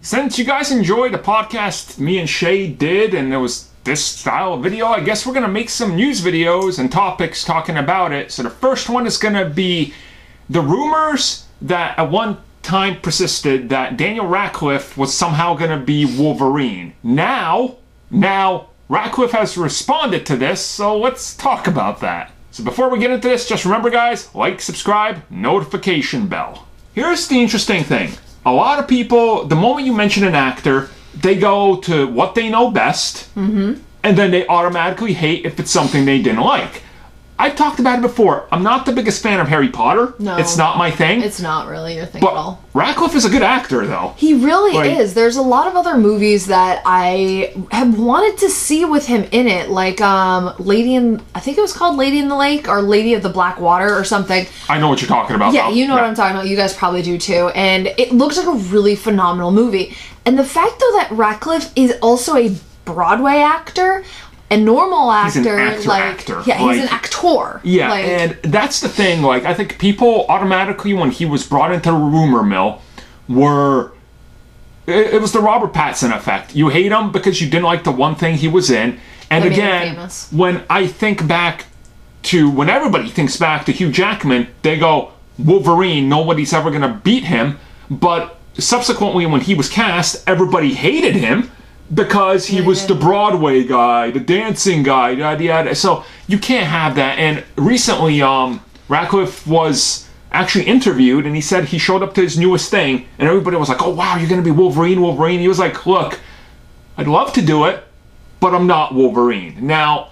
Since you guys enjoyed the podcast me and Shay did, and it was this style of video, I guess we're going to make some news videos and topics talking about it. So the first one is going to be the rumors that at one time persisted that Daniel Radcliffe was somehow going to be Wolverine. Now, Radcliffe has responded to this, so let's talk about that. So before we get into this, just remember guys, like, subscribe, notification bell. Here's the interesting thing. A lot of people, the moment you mention an actor, they go to what they know best, and then they automatically hate if it's something they didn't like. I've talked about it before. I'm not the biggest fan of Harry Potter. No. It's not my thing. It's not really your thing at all. Radcliffe is a good actor, though. He really is. There's a lot of other movies that I have wanted to see with him in it, like I think it was called Lady in the Lake, or Lady of the Black Water, or something. I know what you're talking about. Yeah, you know what I'm talking about. You guys probably do, too. And it looks like a really phenomenal movie. And the fact, though, that Radcliffe is also a Broadway actor... a normal actor, he's an actor. Yeah, he's an actor. Yeah, and that's the thing. Like, I think people automatically, when he was brought into the rumor mill, it was the Robert Pattinson effect. You hate him because you didn't like the one thing he was in. And again, when I think back to when everybody thinks back to Hugh Jackman, they go Wolverine. Nobody's ever going to beat him. But subsequently, when he was cast, everybody hated him. Because he was the Broadway guy, the dancing guy, yada yada. So you can't have that. And recently, Radcliffe was actually interviewed, and he said he showed up to his newest thing, and everybody was like, "Oh wow, you're gonna be Wolverine." He was like, "Look, I'd love to do it, but I'm not Wolverine." Now,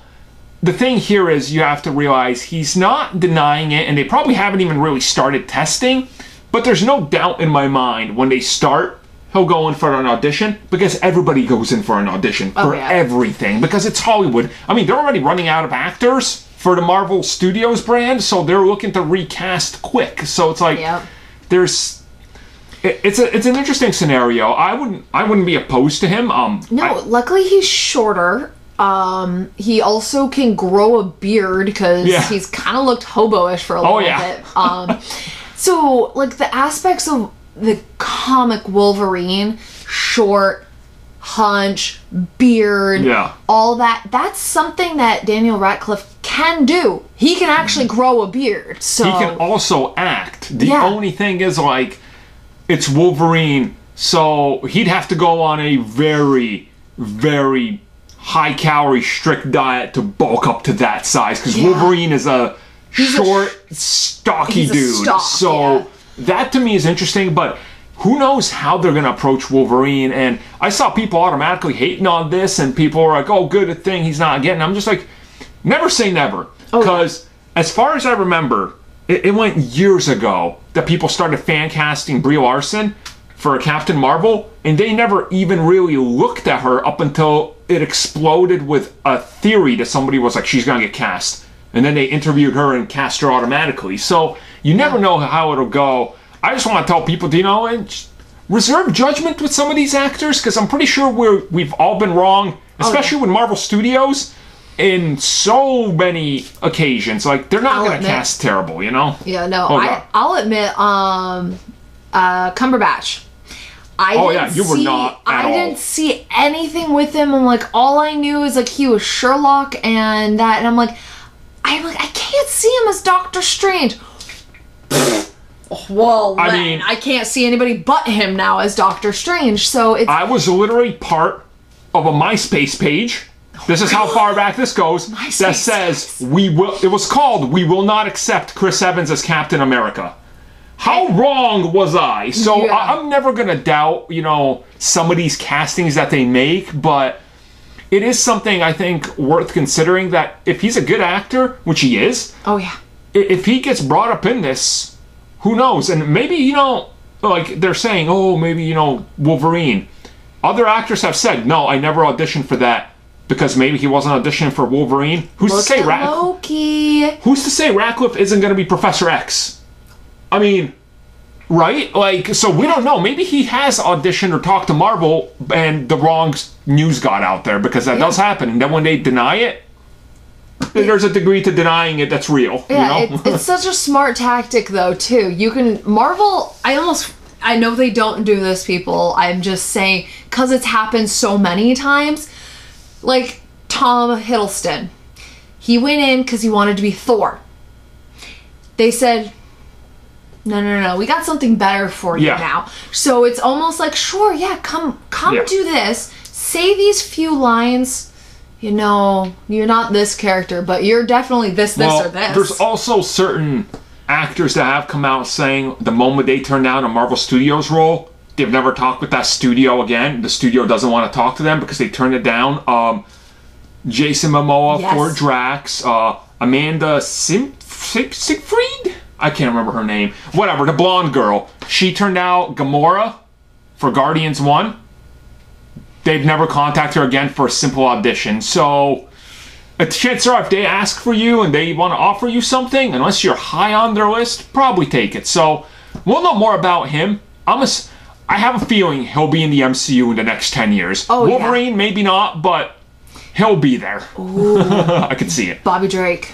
the thing here is you have to realize he's not denying it, and they probably haven't even really started testing. But there's no doubt in my mind when they start. He'll go in for an audition, because everybody goes in for an audition for everything, because it's Hollywood. I mean, they're already running out of actors for the Marvel Studios brand, so they're looking to recast quick. So it's like, it's an interesting scenario. I wouldn't be opposed to him. Luckily he's shorter. He also can grow a beard, because he's kind of looked hobo-ish for a little bit. So, like, the aspects of the comic Wolverine, short, hunch, beard, all that, that's something that Daniel Radcliffe can do. He can actually grow a beard. So he can also act. The only thing is, like, it's Wolverine, so he'd have to go on a very, very high-calorie, strict diet to bulk up to that size, because Wolverine is he's short, stocky dude. That to me is interesting, but who knows how they're going to approach Wolverine. And I saw people automatically hating on this, and people are like, oh, good thing he's not getting. I'm just like, never say never. Because as far as I remember, it went years ago that people started fan casting Brie Larson for Captain Marvel, and they never even really looked at her up until it exploded with a theory that somebody was like, she's going to get cast. And then they interviewed her and cast her automatically. So you never know how it'll go. I just want to tell people, reserve judgment with some of these actors, because I'm pretty sure we've all been wrong, especially with Marvel Studios, in so many occasions. Like, they're not going to cast terrible, you know? Yeah, no. I'll admit, Cumberbatch. I didn't see anything with him. I'm like, all I knew is, like, he was Sherlock and that, and I'm like, I can't see him as Doctor Strange. Well, I mean, I can't see anybody but him now as Doctor Strange, so it's... I was literally part of a MySpace page. This is how far back this goes. That says, it was called, "We Will Not Accept Chris Evans as Captain America." How wrong was I? So I'm never going to doubt, some of these castings that they make, but... it is something, I think, worth considering, that if he's a good actor, which he is... if he gets brought up in this, who knows? And maybe, like they're saying, oh, maybe, Wolverine. Other actors have said, no, I never auditioned for that, because maybe he wasn't auditioning for Wolverine. Who's to say Radcliffe isn't going to be Professor X? I mean... right? Like, so we don't know. Maybe he has auditioned or talked to Marvel and the wrong news got out there, because that does happen. And then when they deny it, there's a degree to denying it that's real. Yeah, it's such a smart tactic, though, too. Marvel, I almost I know they don't do this, people. I'm just saying, because it's happened so many times. Like, Tom Hiddleston. He went in because he wanted to be Thor. They said, no, we got something better for you now. So it's almost like, sure, come do this. Say these few lines. You know, you're not this character, but you're definitely this, or this. There's also certain actors that have come out saying the moment they turn down a Marvel Studios role, they've never talked with that studio again. The studio doesn't want to talk to them because they turned it down. Jason Momoa for Drax. Amanda Siegfried? I can't remember her name. Whatever, the blonde girl. She turned out Gamora for Guardians 1. They've never contacted her again for a simple audition. So, chances are if they ask for you and they want to offer you something, unless you're high on their list, probably take it. So, we'll know more about him. I have a feeling he'll be in the MCU in the next 10 years. Wolverine, maybe not, but he'll be there. I can see it. Bobby Drake.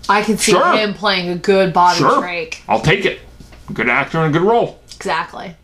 I can see him playing a good Bobby Drake. I'll take it. Good actor and a good role. Exactly.